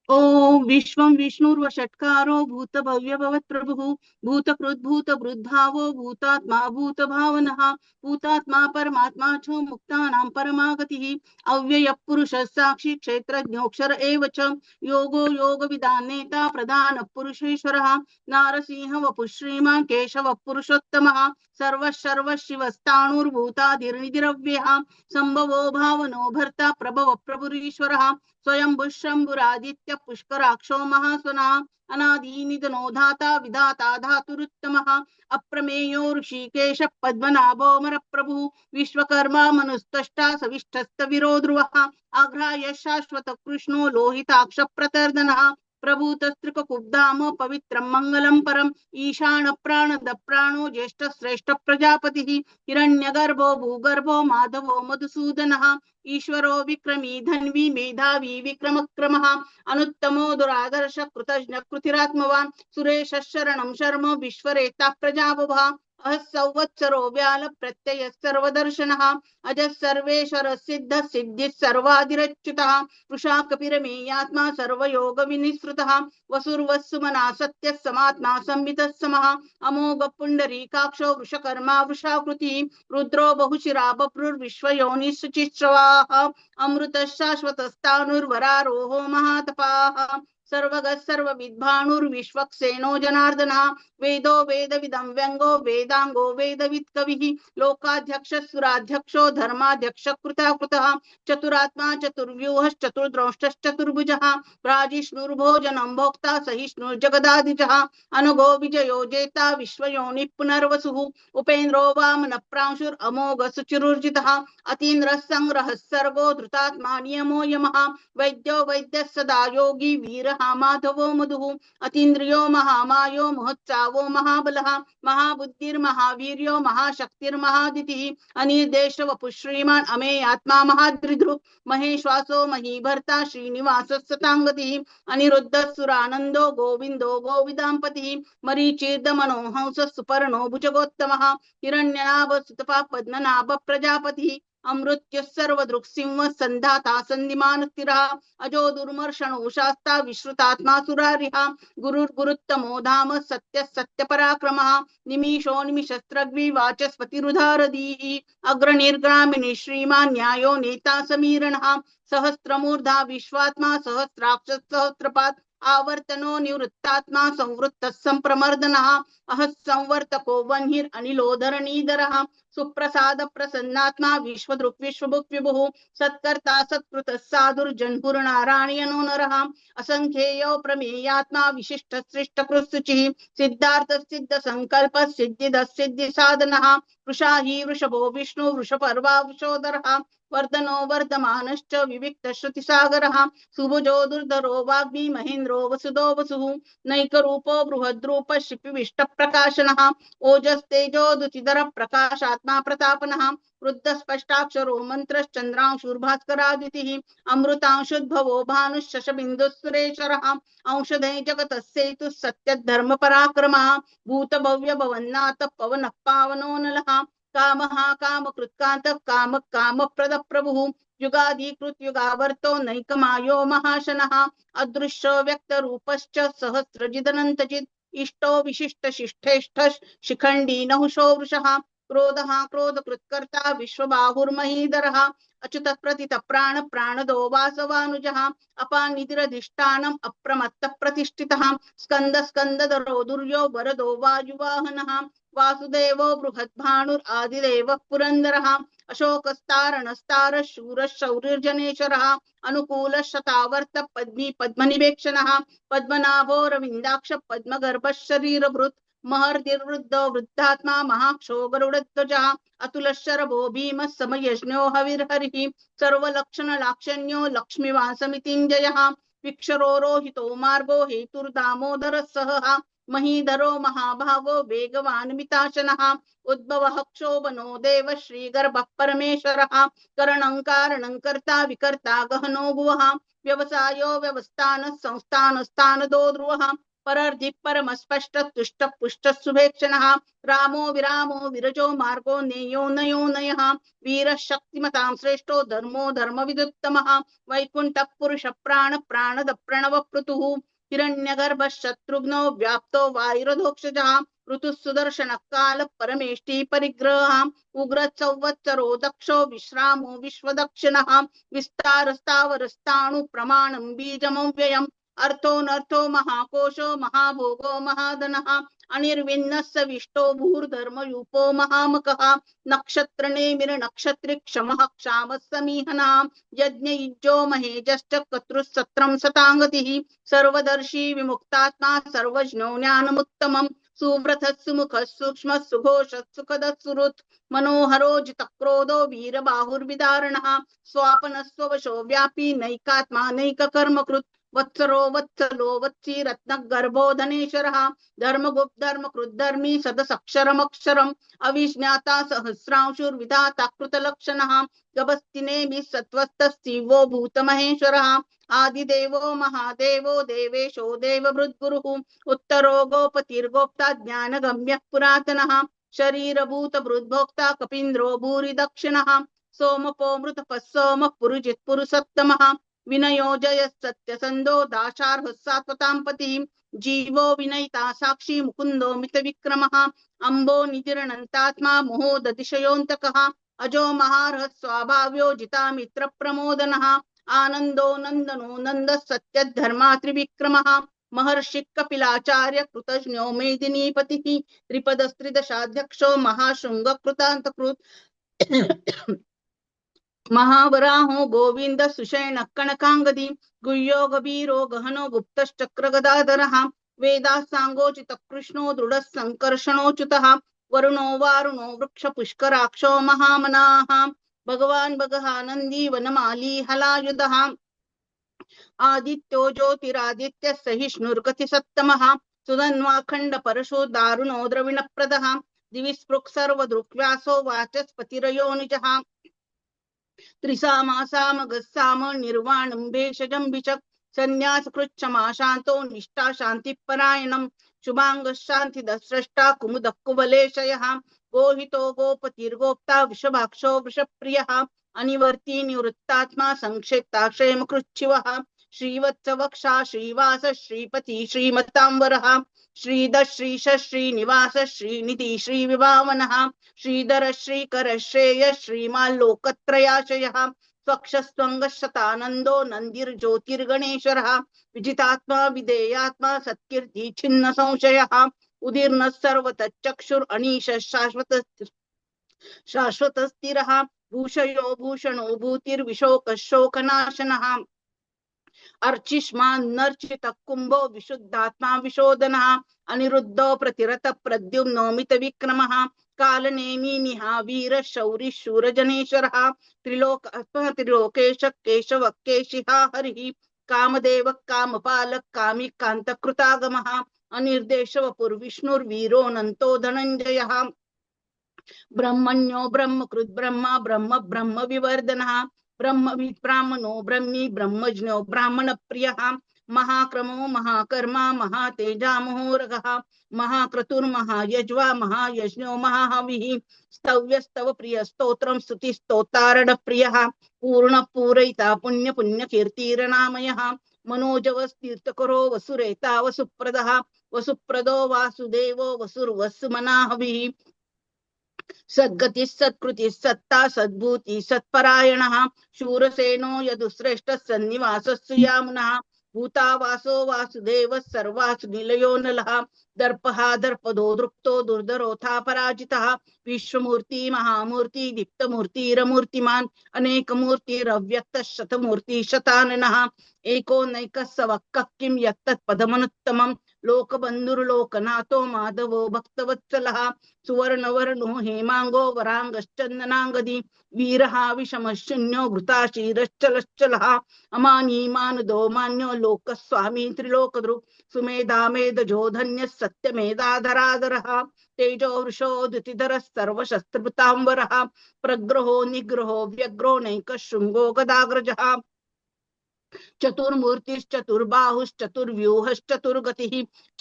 ओम विश्वं विष्णुर्वषट्कारो भूतभव्य भवत्प्रभुः भूतकृद्भूतभृद्भावो भूतात्मा भूतभावनः भूतात्मा परमात्मा च मुक्तानां परमागतिः अव्ययः पुरुषः साक्षी क्षेत्रज्ञोऽक्षर एव च योगो योगविदान्नेता प्रधानः पुरुषेश्वरः नारसिंह वपुः श्रीमान् केशवः पुरुषोत्तमः सर्वः सर्वशिवस्ताणुर्भूतादिर्निधिरव्ययः सम्भवो भावनो भर्ता प्रभवः प्रभुरीश्वरः स्वयंभुः शम्भुरादित्य पुष्कराक्षो महासुना अनादिनिधनो धाता विधाता धातुरुत्तमः अप्रमेयो ऋषिकेश पद्मनाभोऽमर प्रभुः विश्वकर्मा मनुस्तष्टा सविष्ठस्तविरो ध्रुवः आघ्राय शाश्वत कृष्णो लोहिताक्ष प्रतर्दनः प्रभूतस्त्रिककुब्धाम पवित्रं मङ्गलं परम् ईशान प्राणद प्राणो ज्येष्ठ श्रेष्ठ प्रजापतिः हिरण्यगर्भो भूगर्भो माधवो मधुसूदनः ईश्वरो विक्रमी धन्वी मेधावी विक्रमक्रमः अनुत्तमो दुरादर्श कृतज्ञ कृतिरात्मवान् सुरेश शरणं शर्म विश्वरेता प्रजावभः अह संवत्सरो व्याल प्रत्यय सर्वदर्शनः अजः सर्वेश्वर सिद्ध सिद्धिः सर्वादिरच्युतः वृषा कपिरमेयात्मा सर्वयोग विनिसृतः वसुर्वसुमना सत्य समात्मा संवितः समः अमोघ पुंडरीकाक्षो वृषकर्मा वृषाकृतिः रुद्रो बहुशिरा बभ्रुर्विश्वयोनिः शुचिश्रवाः अमृतः शाश्वतस्तानुर्वरारोहो महातपाः सर्वगः सर्वविद्भानुर्विश्वक्सेनो जनार्दनः वेदो वेदविदं व्यङ्गो वेदाङ्गो वेदवित् कविः लोकाध्यक्ष सुराध्यक्षो धर्माध्यक्ष कृताकृतः चतुरात्मा चतुर्व्यूहश्चतुर्द्रष्टश्चतुर्भुजः प्राजिष्णुर्भोजनं भोक्ता सहिष्णुर्जगदादिजः अनघो विजयो जेता विश्वयोनिः पुनर्वसुः उपेन्द्रो वामन प्रांशुरमोघ सुचिरुर्जितः अतीन्द्रः संग्रहः सर्गो धृतात्मा नियमो यमः वैद्यो वैद्यः सदा योगी वीरः माधवो मधुः अतीन्द्रियो महामायो महोत्सावो महाबलः महाबुद्धिर्महावीर्यो महाशक्तिर्महादितिः अनिर्देश वपुः श्रीमान् अमेयात्मा महाद्रिधृ महेश्वासो महीभर्ता श्रीनिवासः सताङ्गतिः अनिरुद्धः सुरानन्दो गोविन्दो गोविदाम्पतिः मरीचिर्दमनो हंसः सुपर्णो भुजगोत्तमः हिरण्यनाभ सुतपा पद्मनाभ प्रजापतिः अमृत्युः सर्वदृक्सिंह सन्धाता सन्धिमान् स्थिरः अजो दुर्मर्षणो शास्ता विश्रुतात्मा सुरारिः गुरुर्गुरुत्तमो धाम सत्य सत्यपराक्रमः निमिषो निमिषस्त्रग्वी वाचस्पतिरुधारधीः अग्रनिर्ग्रामिणी श्रीमान् न्यायो नेता समीरणः सहस्रमूर्धा विश्वात्मा सहस्राक्ष सहस्रपात् आवर्तनो निवृत्तात्मा संवृत्तः संप्रमर्दनः अहः संवर्तको वह्निरनिलोधरणीधरः सुप्रसाद प्रसन्नात्मा विश्वदृक् विश्वभुक् विभुः सत्कर्ता सत्कृतः साधुर्जन्हुर्नारायणो नरः असंख्येयो प्रमेयात्मा विशिष्ट सृष्ट कृत्सुचिः सिद्धार्थ सिद्ध संकल्प सिद्धिद सिद्धि साधनः वृषा हि वृषभो विष्णु वृषपर्वा वृषोदरः वर्धनो वर्धमानश्च विविक्त श्रुतिसागरः सुभुजो दुर्धरो वाग्मी महेन्द्रो वसुदो वसुः नैकरूपो बृहद्रूप शिपिविष्ट प्रकाशनः ओजस्तेजोदुतिधर प्रकाशात्मा प्रतापनः वृद्ध स्पष्टाक्षरो मंत्रश्चंद्रांशुर्भास्करादितिः अमृतांशुद्भवो भानुः सुरेश्वरः औषधे जगतः सेतुः सत्यधर्म पराक्रमः भूत भव्य भवन्नाथ पवनः पावनो नलः कामः कामकृत्कान्तः काम कामप्रद प्रभुः युगाधिकृत युगावर्तो नैकमायो महाशनः अदृश्यो व्यक्त रूपश्च सहस्रजिदनन्तचित् इष्टो विशिष्ट शिष्ठेष्ठ शिखण्डी नहुषो वृषः क्रोधः क्रोधकृत्कर्ता विश्वबाहुर्महीधरः अच्युत प्रतित प्राण प्राणदो वासवानुजः अपानिधिरधिष्ठानम् अप्रमत्त प्रतिष्ठितः स्कंद स्कंदधरो दुर्यो वरदो वायुवाहनः वासुदेवो बृहद्भानुरादिदेवः पुरन्दरः अशोकस्तारणस्तार शूर शौर्यजनेश्वरः अनुकूल शतावर्त पद्मी पद्मनिवेक्षणः पद्मनाभो रविन्दाक्ष पद्मगर्भ शरीरभृत् महर्दिर्वृद्धो वृद्धात्मा महाक्षो गरुडध्वजः अतुलशरभो भीमः समयज्ञो हविर्हरिः सर्वलक्षण लाक्षण्यो लक्ष्मीवान् समितिञ्जयः विक्षरो रोहितो मार्गो हेतुर्दामोदरः सहः महीधरो महाभागो वेगवान् मिताशनः उद्भवः क्षोभनो देव श्रीगर्भः परमेश्वरः करणं कारणं कर्ता विकर्ता गहनो भुवः व्यवसायो व्यवस्थानः संस्थानस्थानदो ध्रुवः परर्धि परमस्पष्ट तुष्ट पुष्ट शुभेक्षणः रामो विरामो विरजो मार्गो नेयो नयो नयः वीर शक्तिमतां श्रेष्ठो धर्मो धर्मविदुत्तमः वैकुंठ पुरुष प्राण प्राणद प्रणव पृतुः हिरण्यगर्भ शत्रुघ्नो व्याप्तो वायुरधोक्षजः ऋतु सुदर्शन काल परमेष्टि परिग्रह उग्र संवत्सरो दक्षो विश्रामो विश्वदक्षिणः विस्तारस्तावरस्ताणु प्रमाणं बीजमव्ययम् अर्थोऽनर्थो महाकोशो महाभोगो महाधनः अनिर्विन्नस्य विष्टो भूर्धर्मयूपो महामकः नक्षत्र नेमिर नक्षत्रि क्षमः क्षामः समीहनः यज्ञयुज्यो महेजश्च कतृसत्रं सताङ्गतिः सर्वदर्शी विमुक्तात्मा सर्वज्ञो ज्ञानमुत्तमम् सुव्रतः सुमुखः सूक्ष्मः सुघोषः सुखदः सुहृत् मनोहरो जितक्रोधो वीरबाहुर्विदारणः स्वापनः स्ववशो व्यापी नैकात्मा नैककर्मकृत् वत्सरो वत्सलो वत्सी रत्नगर्भो धनेश्वरः धर्मगुप्त धर्मकृद्धर्मी सदसक्षरमक्षरम् अविज्ञाता सहस्रांशुर्विधाता कृतलक्षणः गभस्तिनेमि सत्त्वस्तस्तीवो भूतमहेश्वरः आदिदेवो महादेवो देवेशो देवभृद्गुरुः उत्तरो गोपतिर्गोप्ता ज्ञानगम्यः पुरातनः शरीरभूत भृद्भोक्ता कपीन्द्रो भूरि दक्षिणः सोमपो मृतपः सोमः पुरुजित् पुरुषोत्तमः विनयो जय सत्यसंधो दाशार्ह सात्वतां पतिः जीवो विनयिता साक्षी मुकुंदो मित विक्रमः अम्बो नितिरनन्तात्मा मोहो दतिशयोऽन्तकः अजो महारः स्वाभाव्यो जिता मित्र प्रमोदनः आनंदो नंदनो नंद सत्य धर्मा त्रिविक्रमः महर्षि कपिलाचार्य कृतज्ञो मेदिनीपतिः त्रिपदस्त्रिदशाध्यक्षो महाशृंग कृतान्तकृत् महावराहो गोविंद सुषैण कनकांगदी गुह्यो गभीरो गहनो गुप्तश्चक्र गदाधरः वेदाः सांगोचित कृष्णो दृढः संकर्षणोच्युतः वरुणो वारुणो वृक्ष पुष्कराक्षो महामनाः भगवान् भगहानंदी वनमाली हलायुधः आदित्यो ज्योतिरादित्य सहिष्णुर्गति सत्तमः सुधन्वाखंड परशो दारुणो द्रविणप्रदः दिविस्पृक् सर्वदृक्व्यासो वाचस्पतिरयो निजः त्रिसामासाम गस्साम निर्वाणं भेषजं विचक् संन्यास कृच्छमा शांतो निष्ठा शांति परायणं शुभांग शांति दस्रष्टा कुमुद कुबलेशयः गोहितो गोपतिर्गोप्ता वृषभाक्षो वृषप्रियः अनिवर्ती निवृत्तात्मा संक्षेप्ता क्षेम कृच्छिवः श्रीवत्स वक्षा श्रीवास श्रीपति श्रीमतांबरः श्रीधर श्रीश श्रीनिवास श्रीनिधि श्रीविभावनः श्रीधर श्रीकर श्रेय श्रीमाल्लोकत्रयाशयः स्वक्षस्त्वङ्गशतानन्दो नन्दिर्ज्योतिर्गणेश्वरः विजितात्मा विधेयात्मा सत्कीर्ति छिन्न संशयः उदीर्णः सर्वतच्चक्षुर् अनीश शाश्वत स्थिरः भूषयो भूषणो भूतिर्विशोक शोकनाशनः अर्चिष्मान्नर्चित कुंभो विशुद्धात्मा विशोधनः अनिरुद्धो प्रतिरत प्रद्युम्नो मित विक्रमः कालनेमी निहा वीर शौरि शूरजनेश्वरः त्रिलोकेश केशव केशिहा हरिः कामदेव कामपालक कामी कांतकृतागमः अनिर्देशव पुर्विष्णुर्वीरोऽनन्तो धनञ्जयः ब्रह्मण्यो ब्रह्मकृत् ब्रह्मा ब्रह्म ब्रह्म विवर्धनः ब्रह्मविद् ब्राह्मणो ब्रह्मी ब्रह्मज्ञो ब्राह्मण प्रियः महाक्रमो महाकर्मा महातेजा महोरगः महाक्रतुर्महायज्वा महायज्ञो महाहविः स्तव्यस्तव प्रिय स्तोत्रं स्तुति स्तोतारण प्रियः पूर्ण पूरयिता पुण्य पुण्य कीर्तिरनामयः मनोजवस्तीर्थकरो वसुरेता वसुप्रदः वसुप्रदो वासुदेवो वसुर्वसुमनाहविः सद्गति सत्कृति सत्ता सद्भूति सत्परायणः शूरसेनो यदुश्रेष्ठ सन्निवासस्सु यामुनः भूतावासो वासुदेव सर्वासु निलयो नलः दर्पः दर्पदो दृप्तो दुर्धरोथा पराजितः विश्वमूर्ति महामूर्ति दीप्तमूर्तिरमूर्तिमान् अनेकमूर्तिरव्यक्त शतमूर्ति शताननः एको नैकः सवक्कः किं यत्तत् पदमनुत्तमम् लोकबन्धुर्लोकनाथो माधवो भक्तवत्सलः सुवर्णवर्णो हेमांगो वरांगश्चन्दनांगदी वीरः विषमशून्यो घृताशीरश्चलश्चलः अमानी मानदो मान्यो लोकस्वामी त्रिलोकदृक् सुमेधा मेधजो धन्यः सत्यमेधाधराधरः तेजो वृषो द्युतिधरः सर्वशस्त्रभृतांबरः प्रग्रहो निग्रहो व्यग्रो नैकः शृंगो गदाग्रजः चतुर्मूर्तिश्चतुर्बाहुश्चतुर्व्यूहश्चतुर्गतिः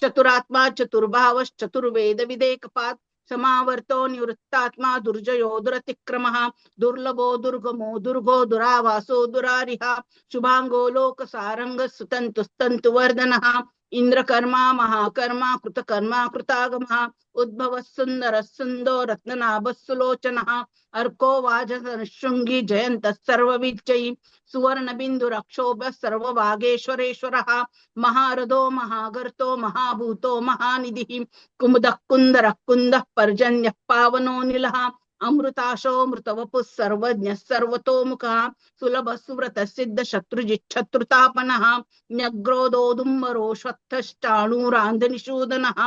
चतुरात्मा चतुर्भावश्चतुर्वेद विदेकपात् समावर्तो निवृत्तात्मा दुर्जयो दुरतिक्रमः दुर्लभो दुर्गमो दुर्गो दुरावासो दुरारिहा शुभांगो लोकसारंग सुतंतुस्तंतुवर्धनः इंद्रकर्मा महाकर्मा कृतकर्मा कृतागमः उद्भव सुंदर सुंदो रत्ननाभ सुलोचनः अर्को वाजशृंगी जयंत सर्वविजयी सुवर्णबिन्दुरक्षोभ्य सर्ववागेश्वरेश्वरः महारथो महागर्तो महाभूतो महानिधिः कुमुदः कुन्दरः कुन्दः पर्जन्यः पावनो निलः अमृताशोऽमृतवपुः सर्वज्ञः सर्वतोमुखः सुलभः सुव्रतः सिद्ध शत्रुजिच्छत्रुतापनः न्यग्रोदोदुम्बरोऽश्वत्थश्चाणूरान्धनिषूदनः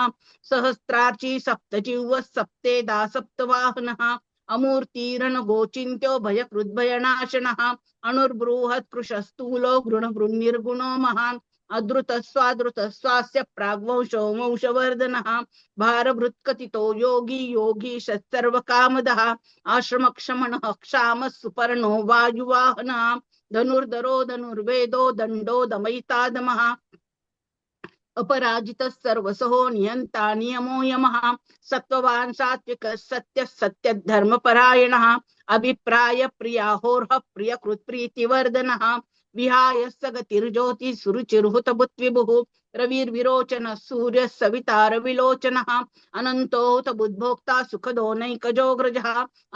सहस्रार्ची सप्तजिह्वः सप्तेधा सप्तवाहनः अमूर्तिरनगोचिन्त्यो भयकृद्भयनाशनः अणुर्बृहत्कृशस्थूलो गृणभृन्निर्गुणो महान् अद्रुतस्वाद्रुतस्वास्य प्राग्वंशो वंशवर्धनः भारभृत्कथितो योगी योगीश सर्वकामदः आश्रमक्षमणः क्षामः सुपर्णो वायुवाहनः धनुर्धरो धनुर्वेदो दण्डो दमयितादमः अपराजितः सर्वसहो नियन्ता नियमो यमः सत्त्ववान् सात्विकः सत्यः सत्यधर्मपरायणः अभिप्राय प्रियाहोर्ह प्रियकृत्प्रीतिवर्धनः विहाय सगतिर्ज्योति सुरुचिर्हुतभुद्विभुः रविर्विरोचन सूर्य सवितार विलोचनः अनन्तोऽत बुद्भोक्ता सुखदो नैकजोऽग्रजः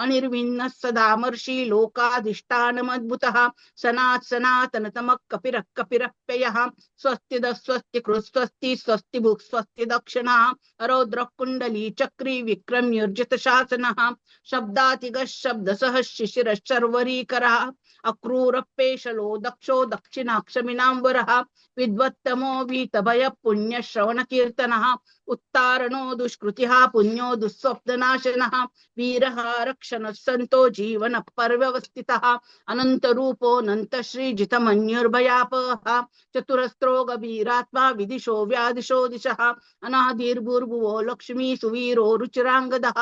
अनिर्विण्णः सदामर्षि लोकाधिष्ठानमद्भुतः सनात् सनातनतमः कपिरः कपिरप्ययः स्वस्तिद स्वस्तिकृत् स्वस्ति स्वस्ति भुक् स्वस्ति दक्षिणः रौद्रः कुण्डली चक्री विक्रम्योर्जित शासनः शब्दातिगः शब्दसः शिशिरः शर्वरीकरः अक्रूरपेशलो दक्षो दक्षिणाक्षमिनाम्बरः विद्वत्तमो वीतभय पुण्यश्रवणकीर्तनः उत्तारणो दुष्कृतिः पुण्यो दुःस्वप्ननाशनः वीरः रक्षणः सन्तो जीवनः पर्यवस्थितः अनन्तरूपोऽनन्तश्रीजितमन्युर्भयापहः चतुरस्रो गभीरात्मा विदिशो व्यादिशो दिशः अनादिर्भूर्भुवो लक्ष्मी सुवीरो रुचिराङ्गदः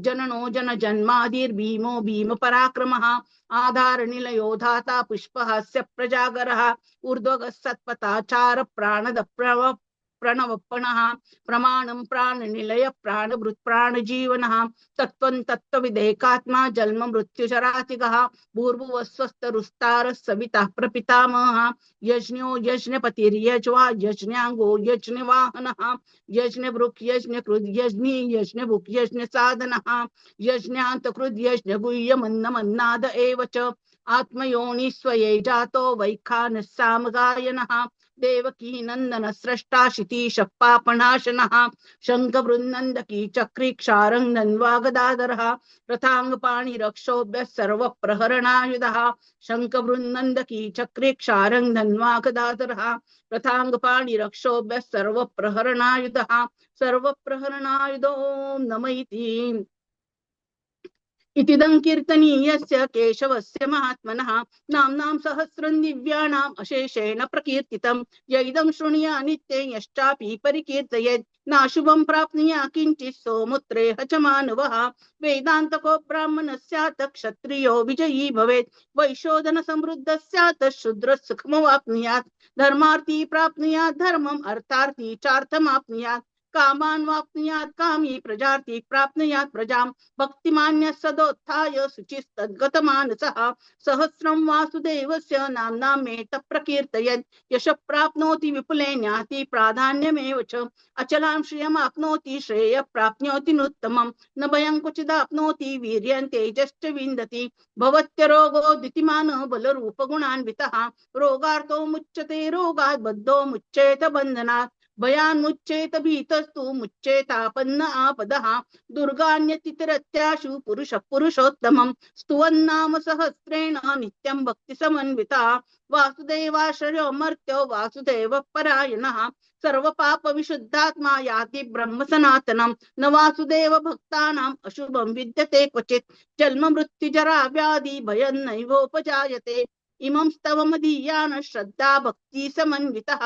जननो जनजन्मादिर्भीमो भीमपराक्रमः आधारनिलयो धाता पुष्पहास्य प्रजागरः ऊर्ध्वगः सत्पथाचार प्राणद प्रणवपणः प्रमाणं प्राणनिलय प्राणभृत् प्राणजीवनः तत्त्वं तत्त्वविदेकात्मा जन्म मृत्युचरातिगः भूर्भुवः स्वस्तरुस्तारः सवितः प्रपितामहः यज्ञो यज्ञपतिर्यज्वा यज्ञाङ्गो यज्ञवाहनः यज्ञभृक् यज्ञकृद् यज्ञी यज्ञभुक् यज्ञसाधनः यज्ञान्तकृद् यज्ञगुह्यमन्नमन्नाद एव च आत्मयोनि स्वये जातो वैखानः सामगायनः देवकी नंदन स्रष्टा क्षितीश पापनाशनः शंखवृन्नन्दकी चक्री क्षारंगन वागदाधरः रथांगपाणिरक्षोभ्य सर्वप्रहरणायुधः शंखवृन्नन्दकी चक्री क्षारंगन वागदाधरः रथांगपाणिरक्षोभ्य सर्वप्रहरणायुधः सर्वप्रहरणायुधो नमः इतिदं कीर्तनीयस्य केशवस्य महात्मनः नाम्नां सहस्रं दिव्यानाम् अशेषेण प्रकीर्तितं य इदं शृणुया नित्ये यश्चापि परिकीर्तयेत् नाशुभं प्राप्नुया किञ्चित् सौमुत्रेह च मानवः वेदान्तको ब्राह्मणः स्यात् क्षत्रियो विजयी भवेत् वैशोधन समृद्धः स्यात् शूद्रः सुखमवाप्नुयात् धर्मार्थी प्राप्नुयात् धर्मम् अर्थार्थी चार्थमाप्नुयात् कामान् वाप्नुयात् कामी प्रजार्थी प्राप्नुयात् प्रजां भक्तिमान्यः सदोत्थाय शुचिस्तद्गतमानसः सहस्रं वासुदेवस्य नाम्नामेतत् प्रकीर्तयेत् यश प्राप्नोति विपुले न्याति प्राधान्यमेव च अचलां श्रियमाप्नोति श्रेयः प्राप्नोति नूत्तमं न भयं क्वचिदाप्नोति वीर्यं तेजश्च विन्दति भवत्यरोगो द्वितीयमान बलरूपगुणान्वितः रोगार्थो मुच्यते रोगात् बद्धो मुच्येत बन्धनात् भयान्मुच्येत भीतस्तु मुच्येतापन्न आपदः दुर्गान्यतिरत्याशु पुरुष पुरुषोत्तमं स्तुवन्नाम सहस्रेण नित्यं भक्ति समन्विता वासुदेवाश्रयो मर्त्यो वासुदेव परायणः सर्वपाप विशुद्धात्मा याति ब्रह्म सनातनं न वासुदेव भक्तानां अशुभं विद्यते क्वचित् जन्म मृत्यु जरा व्याधि भयं नैवोपजायते इमं स्तवमदीयान श्रद्धा भक्ति समन्वितः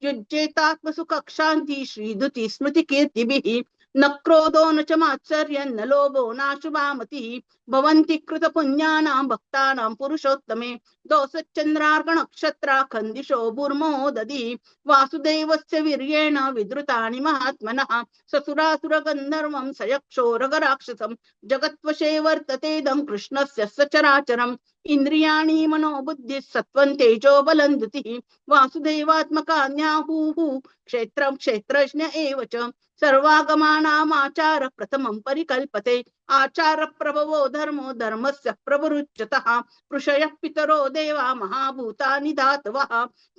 युज्येतात्मसुख क्षान्ति श्रीदुति स्मृति कीर्तिभिः न क्रोधो न च मात्सर्यं न लोभो नाशुभामतिः भवन्ति कृतपुण्यानां भक्तानां पुरुषोत्तमे दोषचन्द्रार्कनक्षत्रा खन्दिशो भूर्मो दधि वासुदेवस्य वीर्येण विद्रुतानि महात्मनः ससुरासुरगन्धर्वं सयक्षोरगराक्षसं जगत्वशे वर्ततेदं कृष्णस्य सचराचरम् इन्द्रियाणि मनोबुद्धिः सत्त्वं तेजो बलं धृतिः वासुदेवात्मकान्याहुः क्षेत्रं क्षेत्रज्ञ एव च सर्वागमानामाचार प्रथमं परिकल्पते आचार प्रभवो धर्मो धर्मस्य प्रवरुच्यतः ऋषयः पितरो देवा महाभूतानि धातवः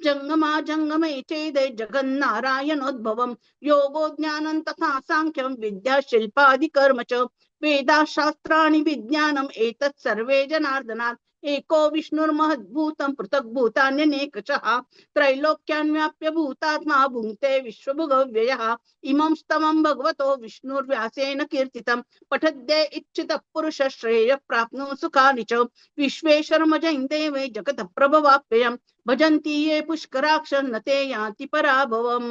जंगमा जंगमे चेदे जगन्नारायणोद्भवम् योगो ज्ञानं तथा सांख्यं विद्या शिल्पादिकर्म च वेदा शास्त्राणि विज्ञानम् एतत् सर्वे जनार्दनात् एको विष्णुर्महद्भूतं पृथग्भूतान्यनेकशः त्रैलोक्यान्व्याप्य भूतात्मा भुङ्क्ते विश्वभुगव्ययः इमं स्तवं भगवतो विष्णुर्व्यासेन कीर्तितं पठद्ये इच्छितः पुरुषः श्रेयः प्राप्नुः सुखानि च विश्वेश्वरं जयन्देवे जगतः प्रभवाप्ययं भजन्ति ये पुष्कराक्ष न ते यान्ति पराभवम्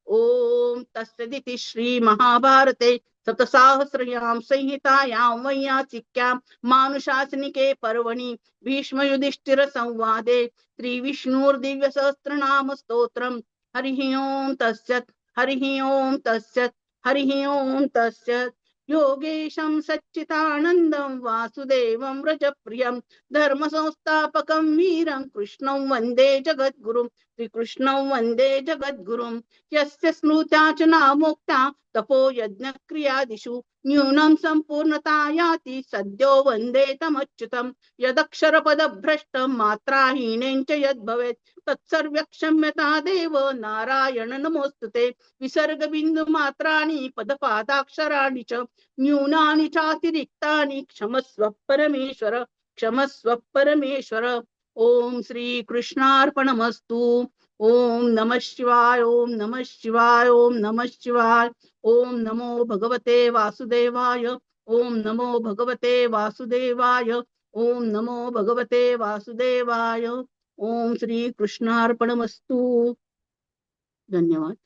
ॐ तत्सदिति श्रीमहाभारते सप्तसाहस्रयां संहितायां वैयासिक्यां मानुशासनिके पर्वणि भीष्मयुधिष्ठिरसंवादे श्रीविष्णुर्दिव्यसहस्रनाम स्तोत्रम् हरिः ओं तत्सत् हरिः ओं तत्सत् हरिः ओं तत्सत् योगेशं सच्चिदानन्दं वासुदेवं व्रजप्रियं धर्मसंस्थापकं वीरं कृष्णं वन्दे जगद्गुरुं श्रीकृष्णं वन्दे जगद्गुरुं यस्य स्मृत्या च नामोक्ता तपो यज्ञक्रियादिषु न्यूनं सम्पूर्णता याति सद्यो वन्दे तमच्युतं यदक्षरपदभ्रष्टं मात्राहीनेन च यद्भवेत् तत्सर्वक्षम्यता देव नारायण नमोस्तुते विसर्गबिन्दुमात्राणि पदपादाक्षराणि च न्यूनानि चातिरिक्तानि क्षमस्व परमेश्वर क्षमस्व परमेश्वर ओम श्री कृष्णार्पणमस्तु ओम नमः शिवाय ओम नमः शिवाय ओम नमः शिवाय ओम नमो भगवते वासुदेवाय ओम नमो भगवते वासुदेवाय ओम नमो भगवते वासुदेवाय ओम श्री कृष्णार्पणमस्तु। धन्यवाद।